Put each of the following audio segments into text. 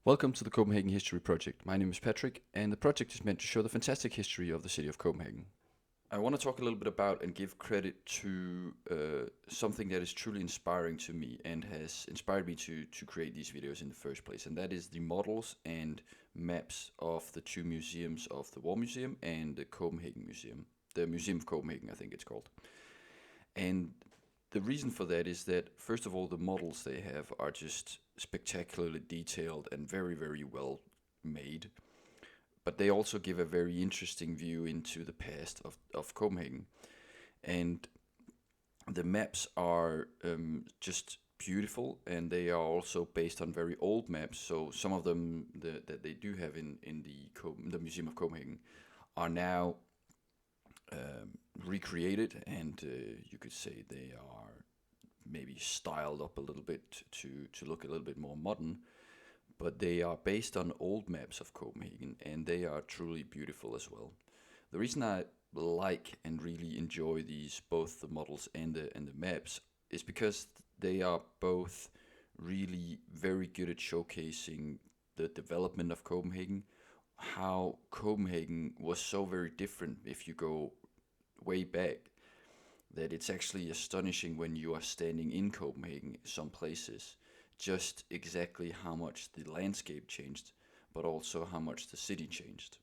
Welcome to the Copenhagen History Project. My name is Patrick, and the project is meant to show the fantastic history of the city of Copenhagen. I want to talk a little bit about and give credit to something that is truly inspiring to me and has inspired me to create these videos in the first place, and that is the models and maps of the two museums of the War Museum and the Copenhagen Museum. The Museum of Copenhagen, I think it's called. And the reason for that is that, first of all, the models they have are just spectacularly detailed and very, very well made. But they also give a very interesting view into the past of Copenhagen. And the maps are just beautiful, and they are also based on very old maps. So some of them that they do have in the Museum of Copenhagen are now recreated, and you could say they are maybe styled up a little bit to look a little bit more modern, but they are based on old maps of Copenhagen, and they are truly beautiful as well. The reason I like and really enjoy these, both the models and the maps, is because they are both really very good at showcasing the development of Copenhagen, how Copenhagen was so very different if you go way back, that it's actually astonishing when you are standing in Copenhagen, some places, just exactly how much the landscape changed, but also how much the city changed.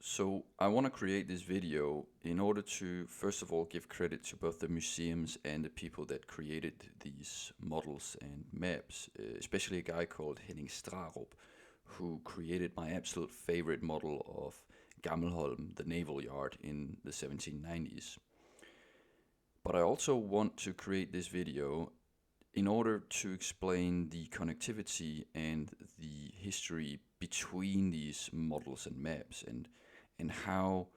So I want to create this video in order to, first of all, give credit to both the museums and the people that created these models and maps, especially a guy called Henning Strarup, who created my absolute favorite model of Gammelholm, the naval yard in the 1790s. But I also want to create this video in order to explain the connectivity and the history between these models and maps, and how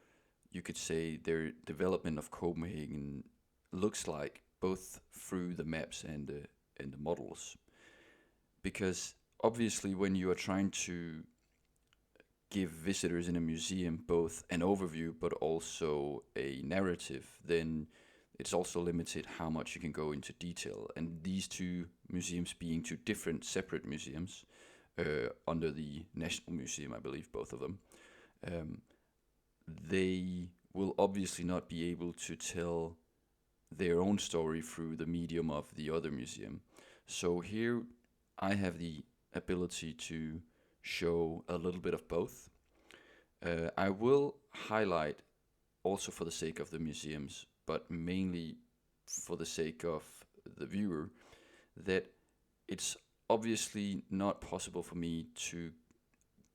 you could say their development of Copenhagen looks like, both through the maps and the models. Because obviously when you are trying to give visitors in a museum both an overview but also a narrative, then it's also limited how much you can go into detail. And these two museums being two different separate museums under the National Museum, I believe, both of them, they will obviously not be able to tell their own story through the medium of the other museum. So here I have the ability to show a little bit of both. I will highlight, also for the sake of the museums, but mainly for the sake of the viewer, that it's obviously not possible for me to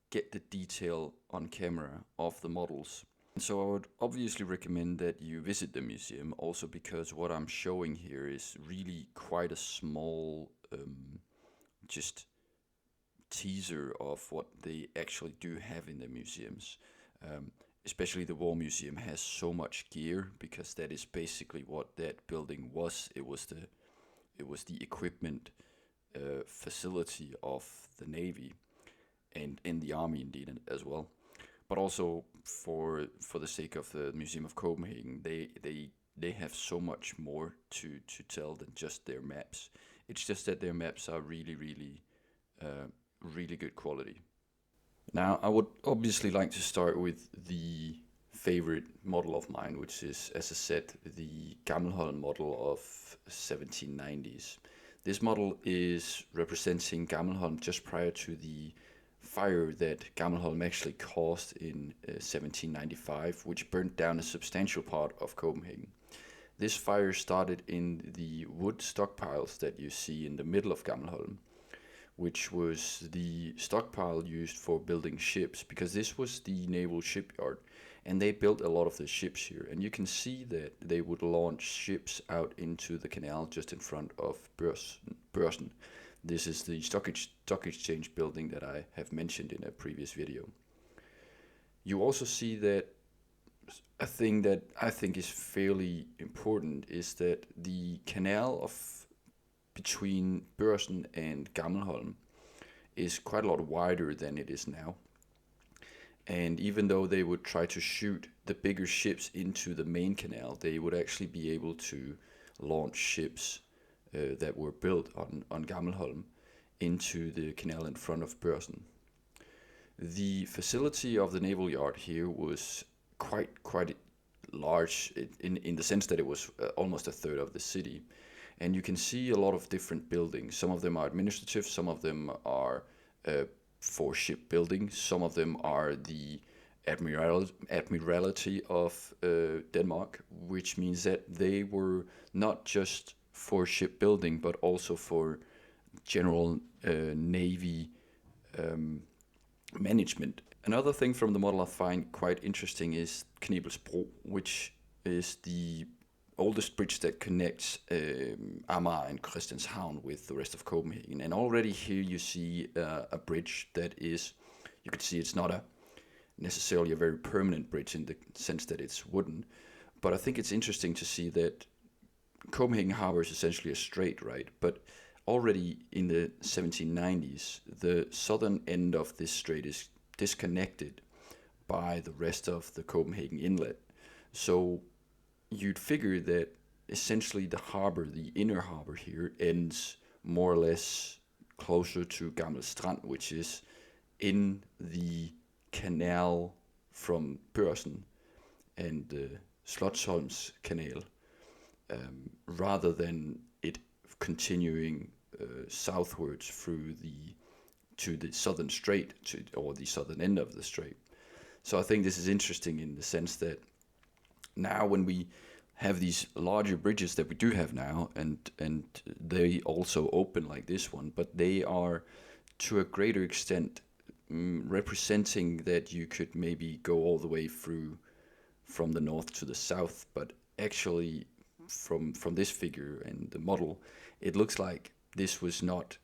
get the detail on camera of the models. And so I would obviously recommend that you visit the museum, also because what I'm showing here is really quite a small just teaser of what they actually do have in the museums. Especially the War Museum has so much gear, because that is basically what that building was. It was the equipment facility of the Navy and the Army indeed as well. But also for the sake of the Museum of Copenhagen, they have so much more to tell than just their maps. It's just that their maps are really really good quality. Now, I would obviously like to start with the favorite model of mine, which is, as I said, the Gammelholm model of 1790s. This model is representing Gammelholm just prior to the fire that Gammelholm actually caused in 1795, which burnt down a substantial part of Copenhagen. This fire started in the wood stockpiles that you see in the middle of Gammelholm, which was the stockpile used for building ships, because this was the naval shipyard, and they built a lot of the ships here. And you can see that they would launch ships out into the canal just in front of Børsen. This is the stock exchange building that I have mentioned in a previous video. You also see that a thing that I think is fairly important is that the canal between Børsen and Gammelholm is quite a lot wider than it is now. And even though they would try to shoot the bigger ships into the main canal, they would actually be able to launch ships that were built on Gammelholm into the canal in front of Børsen. The facility of the naval yard here was quite large in the sense that it was almost a third of the city. And you can see a lot of different buildings. Some of them are administrative, some of them are for shipbuilding, some of them are the Admiralty of Denmark, which means that they were not just for shipbuilding, but also for general navy management. Another thing from the model I find quite interesting is Knebelsbro, which is the oldest bridge that connects Amager and Christianshavn with the rest of Copenhagen. And already here you see a bridge that is, you could see it's not necessarily a very permanent bridge in the sense that it's wooden, but I think it's interesting to see that Copenhagen Harbour is essentially a strait, right? But already in the 1790s, the southern end of this strait is disconnected by the rest of the Copenhagen inlet. So you'd figure that essentially the harbor, the inner harbor here, ends more or less closer to Gammel Strand, which is in the canal from Børsen and Slotsholms Canal, rather than it continuing southwards to the southern strait, or the southern end of the strait. So I think this is interesting in the sense that now when we have these larger bridges that we do have now, and they also open like this one, but they are to a greater extent representing that you could maybe go all the way through from the north to the south, but actually from this figure and the model, it looks like this was not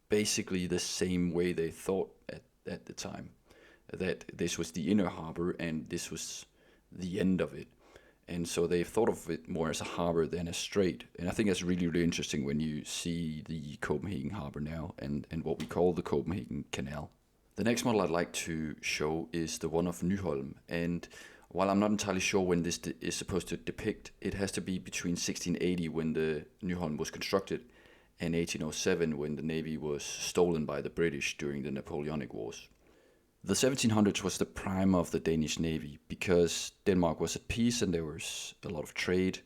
basically the same way they thought at the time, that this was the inner harbor and this was the end of it. And so they've thought of it more as a harbor than a strait. And I think that's really, really interesting when you see the Copenhagen Harbour now and what we call the Copenhagen Canal. The next model I'd like to show is the one of Nyholm. And while I'm not entirely sure when this is supposed to depict, it has to be between 1680, when the Nyholm was constructed, and 1807, when the navy was stolen by the British during the Napoleonic Wars. The 1700s was the prime of the Danish navy because Denmark was at peace and there was a lot of trade.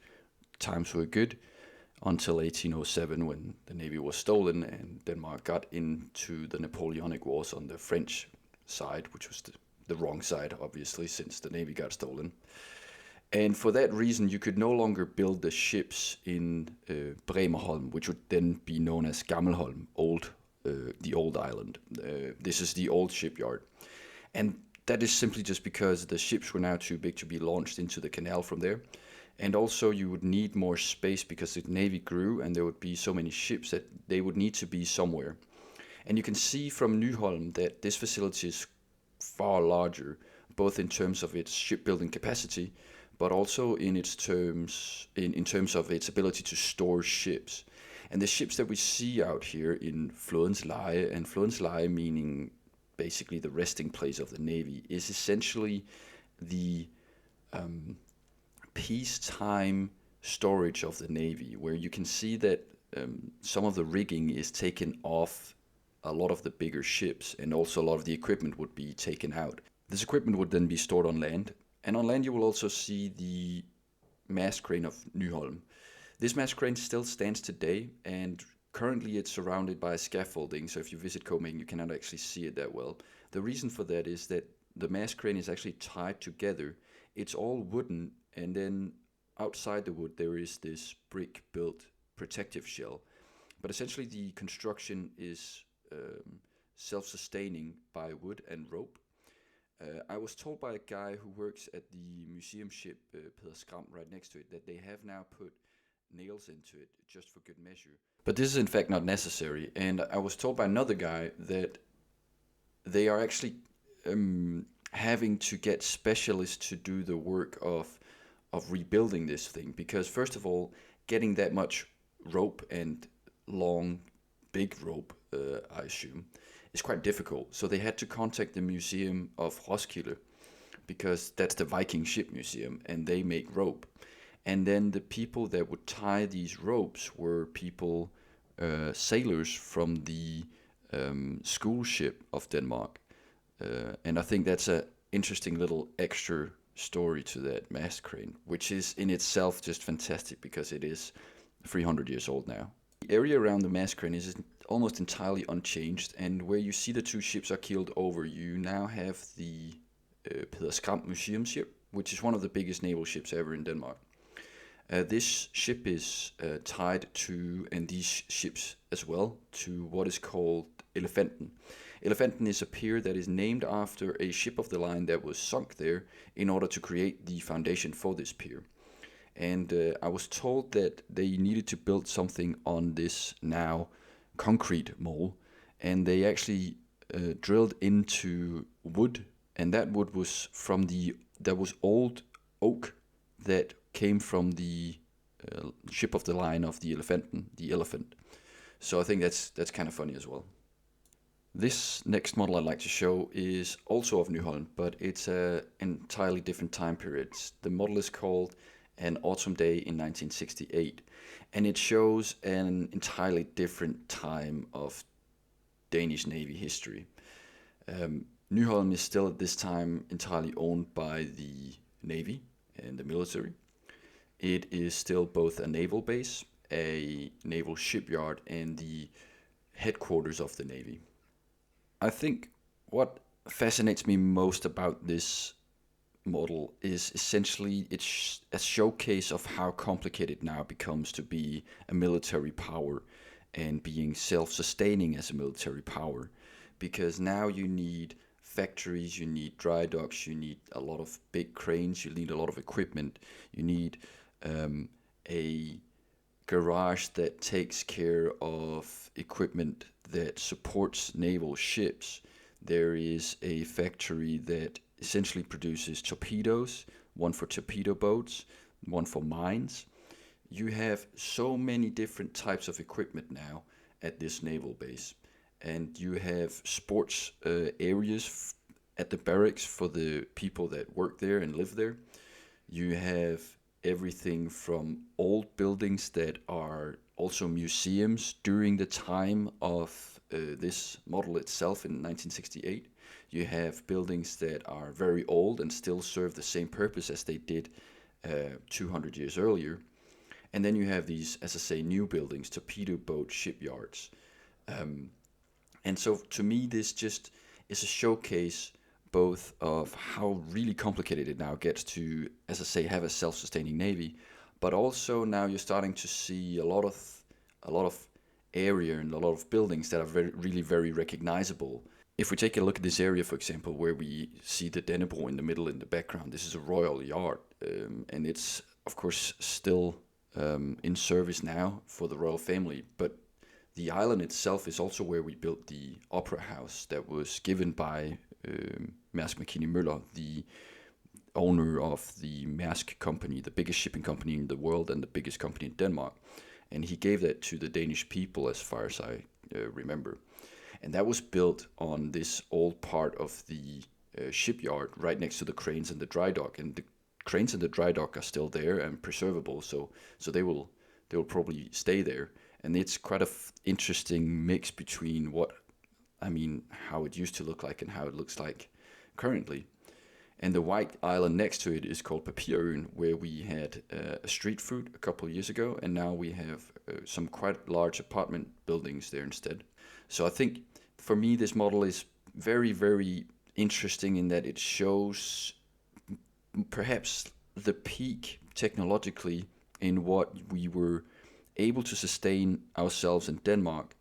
Times were good until 1807, when the navy was stolen and Denmark got into the Napoleonic Wars on the French side, which was the wrong side, obviously, since the navy got stolen. And for that reason, you could no longer build the ships in Bremerholm, which would then be known as Gammelholm, the old island. This is the old shipyard. And that is simply just because the ships were now too big to be launched into the canal from there. And also you would need more space because the navy grew and there would be so many ships that they would need to be somewhere. And you can see from Nyholm that this facility is far larger, both in terms of its shipbuilding capacity, but also in its terms of its ability to store ships. And the ships that we see out here in Flådens Leje, and Flådens Leje meaning basically the resting place of the navy, is essentially the peacetime storage of the navy, where you can see that some of the rigging is taken off a lot of the bigger ships, and also a lot of the equipment would be taken out. This equipment would then be stored on land, and on land you will also see the mast crane of Nyholm. This mast crane still stands today, and currently it's surrounded by scaffolding, so if you visit Copenhagen you cannot actually see it that well. The reason for that is that the mast crane is actually tied together. It's all wooden, and then outside the wood there is this brick-built protective shell. But essentially the construction is self-sustaining by wood and rope. I was told by a guy who works at the museum ship Peder Skram right next to it that they have now put nails into it just for good measure. But this is in fact not necessary, and I was told by another guy that they are actually having to get specialists to do the work of rebuilding this thing, because first of all, getting that much rope and long, big rope, I assume, is quite difficult. So they had to contact the Museum of Roskilde, because that's the Viking ship museum, and they make rope. And then the people that would tie these ropes were people sailors from the school ship of Denmark. And I think that's a interesting little extra story to that mast crane, which is in itself just fantastic because it is 300 years old now. The area around the mast crane is almost entirely unchanged, and where you see the two ships are keeled over, you now have the Peder Skram Museum ship, which is one of the biggest naval ships ever in Denmark. This ship is tied to, and these ships as well, to what is called Elefanten. Elefanten is a pier that is named after a ship of the line that was sunk there in order to create the foundation for this pier. And I was told that they needed to build something on this now concrete mole, and they actually drilled into wood, and that wood was that was old oak that came from the ship of the line of the Elefanten, the elephant. So I think that's kind of funny as well. This next model I'd like to show is also of New Holland, but it's an entirely different time period. The model is called An Autumn Day in 1968, and it shows an entirely different time of Danish Navy history. New Holland is still at this time entirely owned by the Navy and the military. It is still both a naval base, a naval shipyard, and the headquarters of the Navy. I think what fascinates me most about this model is essentially it's a showcase of how complicated now becomes to be a military power and being self-sustaining as a military power, because now you need factories, you need dry docks, you need a lot of big cranes, you need a lot of equipment, you need a garage that takes care of equipment that supports naval ships. There is a factory that essentially produces torpedoes, one for torpedo boats, one for mines. You have so many different types of equipment now at this naval base, and you have sports areas at the barracks for the people that work there and live there. You have everything from old buildings that are also museums during the time of this model itself in 1968. You have buildings that are very old and still serve the same purpose as they did 200 years earlier. And then you have these, as I say, new buildings, torpedo boat shipyards. And so to me, this just is a showcase both of how really complicated it now gets to, as I say, have a self-sustaining navy, but also now you're starting to see a lot of area and a lot of buildings that are really very recognizable. If we take a look at this area, for example, where we see the Dannebro in the middle in the background, this is a royal yard, and it's of course still in service now for the royal family, but the island itself is also where we built the opera house that was given by Mærsk Mc-Kinney Møller, the owner of the Mærsk company, the biggest shipping company in the world and the biggest company in Denmark. And he gave that to the Danish people, as far as I remember. And that was built on this old part of the shipyard right next to the cranes and the dry dock. And the cranes and the dry dock are still there and preservable, so they will probably stay there. And it's quite an interesting mix between how it used to look like and how it looks like currently. And the white island next to it is called Papirøen, where we had a street food a couple of years ago, and now we have some quite large apartment buildings there instead. So I think for me this model is very, very interesting in that it shows perhaps the peak technologically in what we were able to sustain ourselves in Denmark,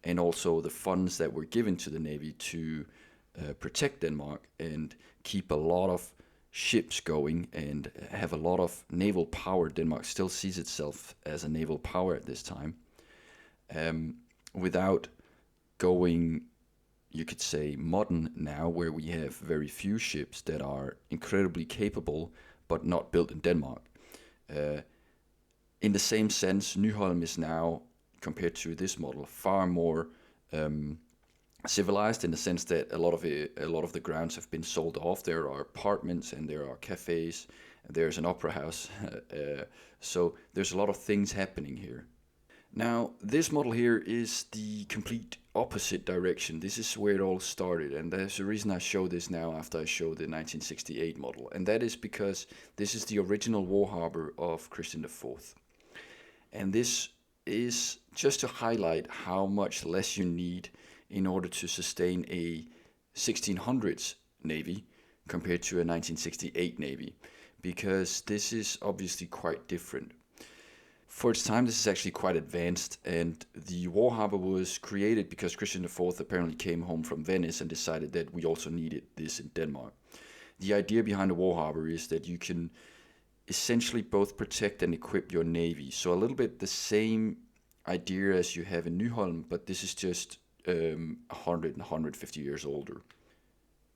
and also the funds that were given to the Navy to protect Denmark and keep a lot of ships going and have a lot of naval power. Denmark still sees itself as a naval power at this time, without going, you could say, modern now, where we have very few ships that are incredibly capable but not built in Denmark. In the same sense, New Holland is now, compared to this model, far more civilized, in the sense that a lot of the grounds have been sold off. There are apartments and there are cafes, and there's an opera house. So there's a lot of things happening here. Now, this model here is the complete opposite direction. This is where it all started, and there's a reason I show this now after I show the 1968 model, and that is because this is the original war harbor of Christian IV. And this is just to highlight how much less you need in order to sustain a 1600s navy compared to a 1968 navy, because this is obviously quite different. For its time, this is actually quite advanced, and the war harbor was created because Christian IV apparently came home from Venice and decided that we also needed this in Denmark. The idea behind a war harbor is that you can essentially both protect and equip your navy. So a little bit the same idea as you have in Nyholm, but this is just 100 and 150 years older.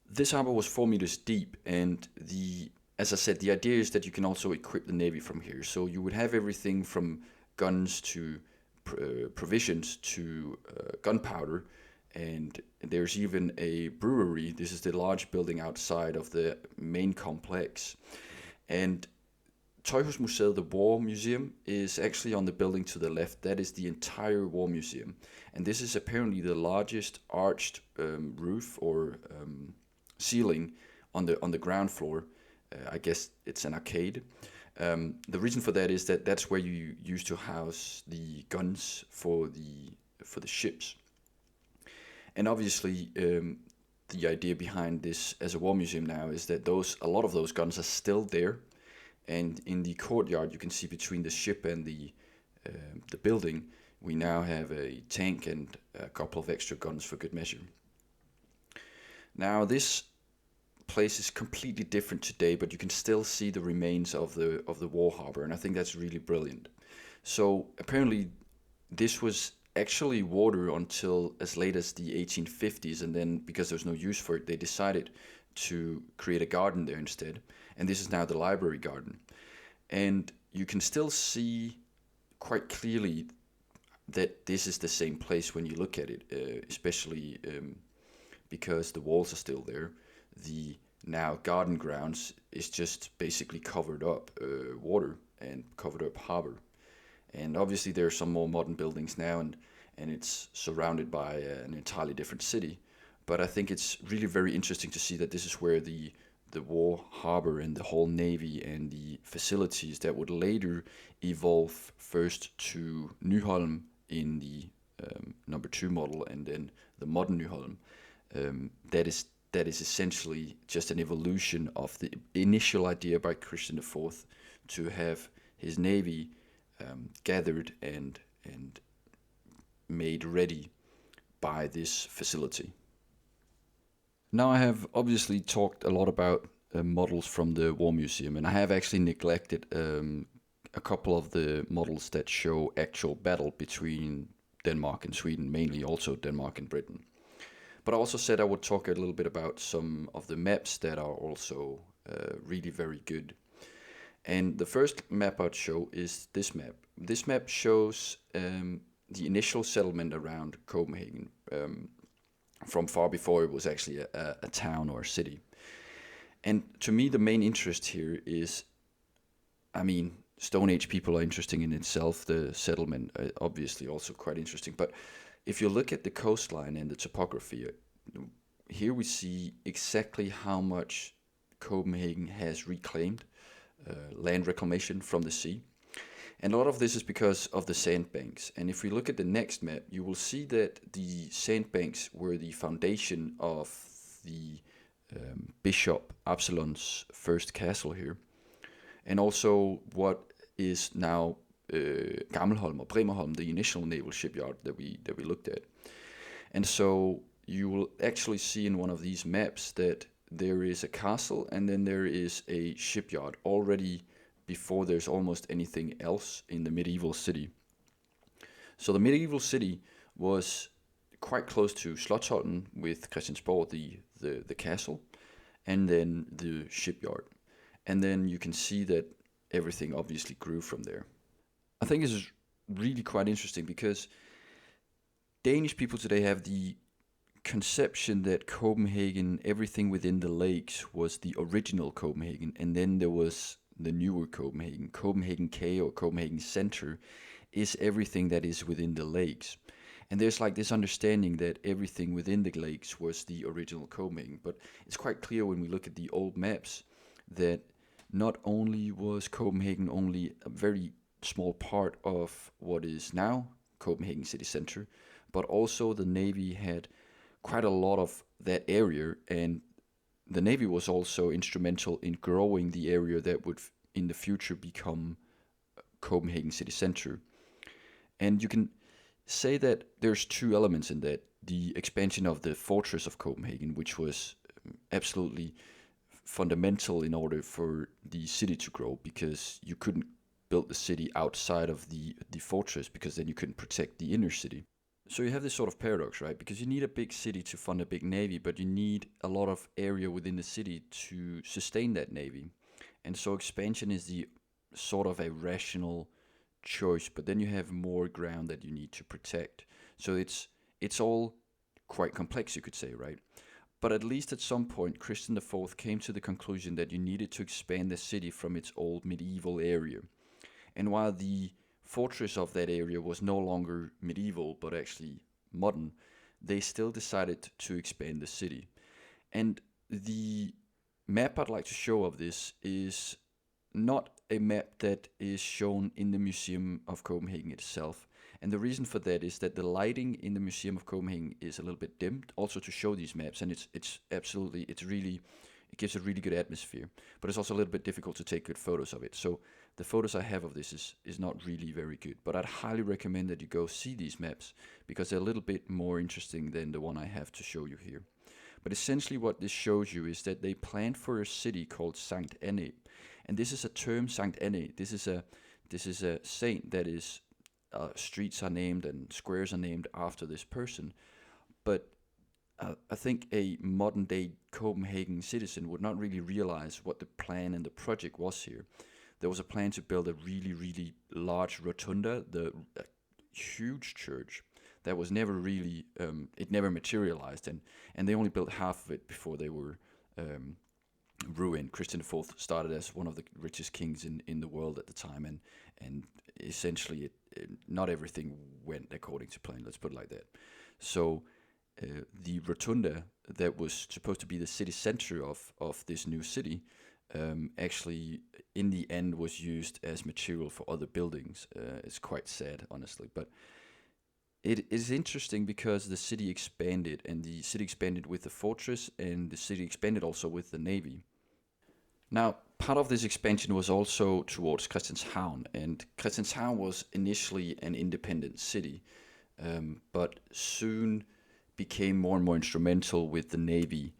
This harbor was 4 meters deep, and as I said, the idea is that you can also equip the navy from here. So you would have everything from guns to provisions to gunpowder, and there's even a brewery. This is the large building outside of the main complex. And Tøjhusmuseet, the War Museum, is actually on the building to the left. That is the entire War Museum. And this is apparently the largest arched roof or ceiling on the ground floor. I guess it's an arcade. The reason for that is that that's where you used to house the guns for the ships. And obviously, the idea behind this as a war museum now is that a lot of those guns are still there. And in the courtyard, you can see between the ship and the building, we now have a tank and a couple of extra guns for good measure. Now, this place is completely different today, but you can still see the remains of the war harbor, and I think that's really brilliant. So apparently, this was actually water until as late as the 1850s, and then because there was no use for it, they decided to create a garden there instead. And this is now the library garden. And you can still see quite clearly that this is the same place when you look at it, especially because the walls are still there. The now garden grounds is just basically covered up water and covered up harbor. And obviously there are some more modern buildings now, and it's surrounded by an entirely different city. But I think it's really very interesting to see that this is where the war harbor and the whole navy and the facilities that would later evolve first to Nyholm in the number 2 model, and then the modern Nyholm. That is essentially just an evolution of the initial idea by Christian IV to have his navy gathered and made ready by this facility. Now, I have obviously talked a lot about models from the War Museum, and I have actually neglected a couple of the models that show actual battle between Denmark and Sweden, mainly also Denmark and Britain. But I also said I would talk a little bit about some of the maps that are also really very good. And the first map I'd show is this map. This map shows the initial settlement around Copenhagen from far before it was actually a town or a city. And to me, the main interest here is, I mean, Stone Age people are interesting in itself. The settlement obviously also quite interesting. But if you look at the coastline and the topography, here we see exactly how much Copenhagen has reclaimed land reclamation from the sea. And a lot of this is because of the sandbanks. And if we look at the next map, you will see that the sandbanks were the foundation of the Bishop Absalon's first castle here. And also what is now Gammelholm or Bremerholm, the initial naval shipyard that we looked at. And so you will actually see in one of these maps that there is a castle and then there is a shipyard already before there's almost anything else in the medieval city. So the medieval city was quite close to Slotsholmen with Christiansborg, the castle, and then the shipyard. And then you can see that everything obviously grew from there. I think this is really quite interesting because Danish people today have the conception that Copenhagen, everything within the lakes, was the original Copenhagen, and then there was the newer Copenhagen, Copenhagen K or Copenhagen Center, is everything that is within the lakes. And there's like this understanding that everything within the lakes was the original Copenhagen. But it's quite clear when we look at the old maps that not only was Copenhagen only a very small part of what is now Copenhagen city center, but also the Navy had quite a lot of that area, and the Navy was also instrumental in growing the area that would in the future become Copenhagen city center. And you can say that there's two elements in that: the expansion of the fortress of Copenhagen, which was absolutely fundamental in order for the city to grow, because you couldn't build the city outside of the fortress, because then you couldn't protect the inner city. So you have this sort of paradox, right? Because you need a big city to fund a big navy, but you need a lot of area within the city to sustain that navy. And so expansion is the sort of a rational choice, but then you have more ground that you need to protect. So it's all quite complex, you could say, right? But at least at some point, Christian IV came to the conclusion that you needed to expand the city from its old medieval area. And while the fortress of that area was no longer medieval, but actually modern, they still decided to expand the city. And the map I'd like to show of this is not a map that is shown in the Museum of Copenhagen itself. And the reason for that is that the lighting in the Museum of Copenhagen is a little bit dimmed, also to show these maps, and it gives a really good atmosphere. But it's also a little bit difficult to take good photos of it. So the photos I have of this is not really very good. But I'd highly recommend that you go see these maps, because they're a little bit more interesting than the one I have to show you here. But essentially what this shows you is that they planned for a city called Sankt Anne. And this is a term, Sankt Anne. This is a saint that is streets are named and squares are named after this person. But I think a modern day Copenhagen citizen would not really realize what the plan and the project was here. There was a plan to build a really, really large rotunda, a huge church that was never really, it never materialized, and they only built half of it before they were ruined. Christian IV started as one of the richest kings in the world at the time, and essentially not everything went according to plan, let's put it like that. So the rotunda that was supposed to be the city center of this new city actually in the end was used as material for other buildings. It's quite sad, honestly, but it is interesting because the city expanded, and the city expanded with the fortress, and the city expanded also with the navy. Now, part of this expansion was also towards Christianshavn, and Christianshavn was initially an independent city, but soon became more and more instrumental with the navy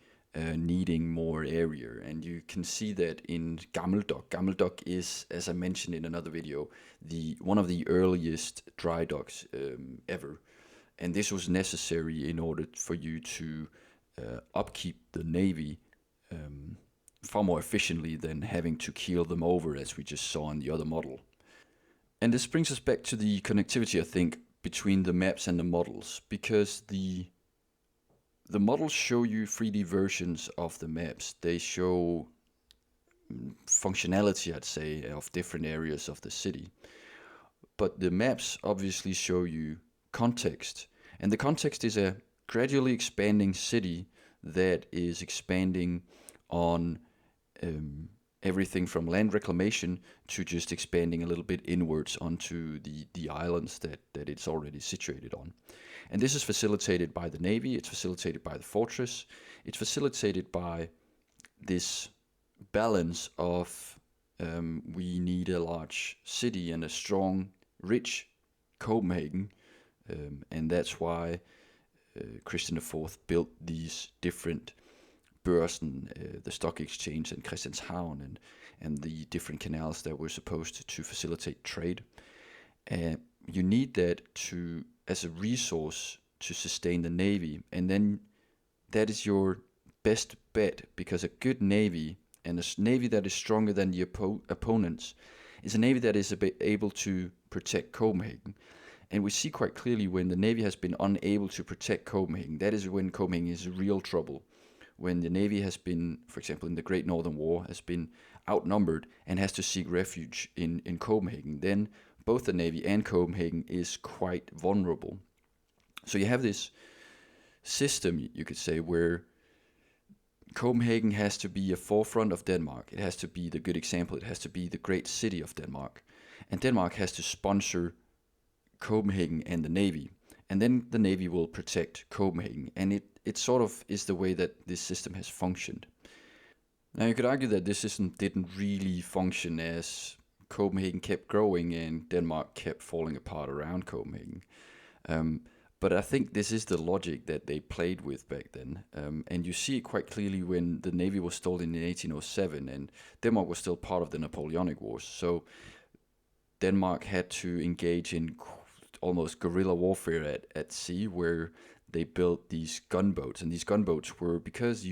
needing more area. And you can see that in Gammeldock. Gammeldock is, as I mentioned in another video, one of the earliest dry docks ever. And this was necessary in order for you to upkeep the navy far more efficiently than having to keel them over, as we just saw in the other model. And this brings us back to the connectivity, I think, between the maps and the models, because the models show you 3D versions of the maps. They show functionality, I'd say, of different areas of the city. But the maps obviously show you context. And the context is a gradually expanding city that is expanding on everything from land reclamation to just expanding a little bit inwards onto the islands that it's already situated on. And this is facilitated by the navy, it's facilitated by the fortress, it's facilitated by this balance of we need a large city and a strong, rich Copenhagen, and that's why Christian IV built these different Børsen, the stock exchange, and Christianshavn, and the different canals that were supposed to facilitate trade. You need that as a resource to sustain the navy, and then that is your best bet, because a good navy, and a navy that is stronger than the opponents, is a navy that is able to protect Copenhagen. And we see quite clearly when the navy has been unable to protect Copenhagen, that is when Copenhagen is in real trouble. When the navy has been, for example, in the Great Northern War, has been outnumbered and has to seek refuge in Copenhagen, then both the Navy and Copenhagen is quite vulnerable. So you have this system, you could say, where Copenhagen has to be a forefront of Denmark. It has to be the good example. It has to be the great city of Denmark. And Denmark has to sponsor Copenhagen and the Navy. And then the Navy will protect Copenhagen. And it sort of is the way that this system has functioned. Now you could argue that this system didn't really function as Copenhagen kept growing and Denmark kept falling apart around Copenhagen. But I think this is the logic that they played with back then. And you see it quite clearly when the Navy was stolen in 1807 and Denmark was still part of the Napoleonic Wars. So Denmark had to engage in almost guerrilla warfare at sea, where they built these gunboats. And these gunboats were because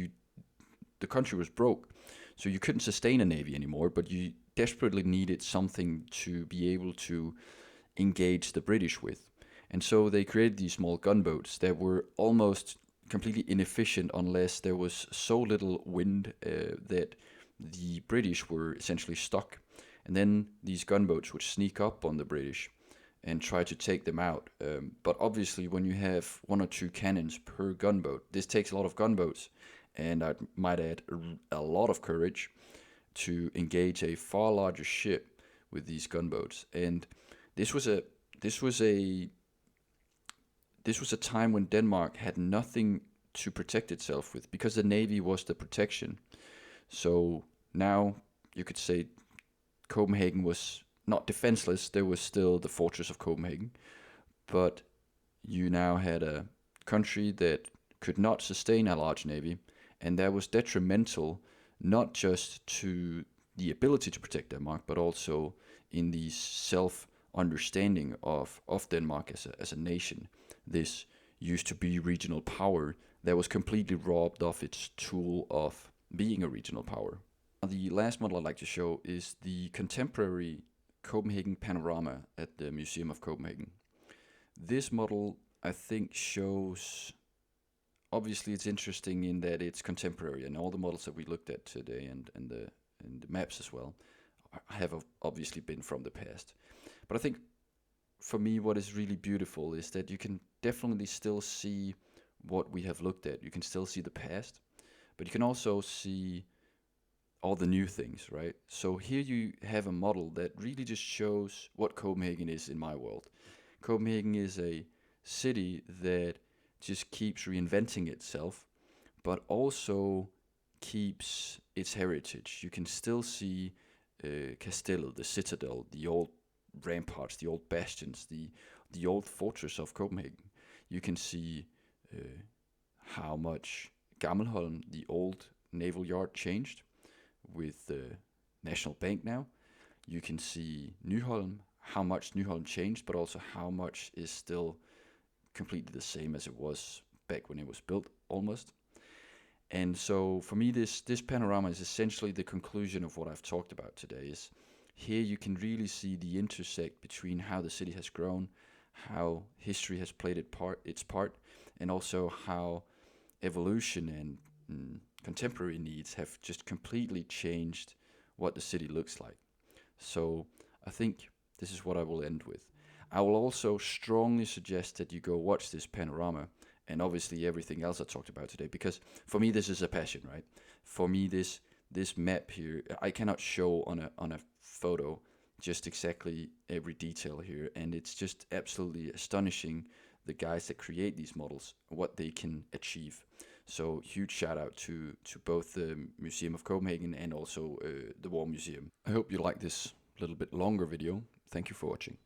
the country was broke. So you couldn't sustain a navy anymore, but you desperately needed something to be able to engage the British with. And so they created these small gunboats that were almost completely inefficient unless there was so little wind that the British were essentially stuck. And then these gunboats would sneak up on the British and try to take them out. But obviously when you have 1 or 2 cannons per gunboat, this takes a lot of gunboats. And I might add a lot of courage to engage a far larger ship with these gunboats. And this was a time when Denmark had nothing to protect itself with, because the Navy was the protection. So now you could say Copenhagen was not defenseless. There was still the fortress of Copenhagen, but you now had a country that could not sustain a large navy, and that was detrimental not just to the ability to protect Denmark, but also in the self-understanding of Denmark as a nation. This used to be regional power that was completely robbed of its tool of being a regional power. The last model I'd like to show is the contemporary Copenhagen panorama at the Museum of Copenhagen. This model, I think, shows, obviously it's interesting in that it's contemporary, and all the models that we looked at today and the maps as well have obviously been from the past. But I think for me what is really beautiful is that you can definitely still see what we have looked at. You can still see the past, but you can also see all the new things, right? So here you have a model that really just shows what Copenhagen is in my world. Copenhagen is a city that just keeps reinventing itself, but also keeps its heritage. You can still see Castellet, the citadel, the old ramparts, the old bastions, the old fortress of Copenhagen. You can see how much Gammelholm, the old naval yard, changed with the National Bank now. You can see Nyholm, how much Nyholm changed, but also how much is still completely the same as it was back when it was built, almost. And so for me, this panorama is essentially the conclusion of what I've talked about today. Is here you can really see the intersect between how the city has grown, how history has played its part, and also how evolution and contemporary needs have just completely changed what the city looks like. So I think this is what I will end with. I will also strongly suggest that you go watch this panorama and obviously everything else I talked about today, because for me this is a passion, right? For me this map here, I cannot show on a photo just exactly every detail here, and it's just absolutely astonishing, the guys that create these models, what they can achieve. So huge shout out to both the Museum of Copenhagen and also the War Museum. I hope you like this little bit longer video. Thank you for watching.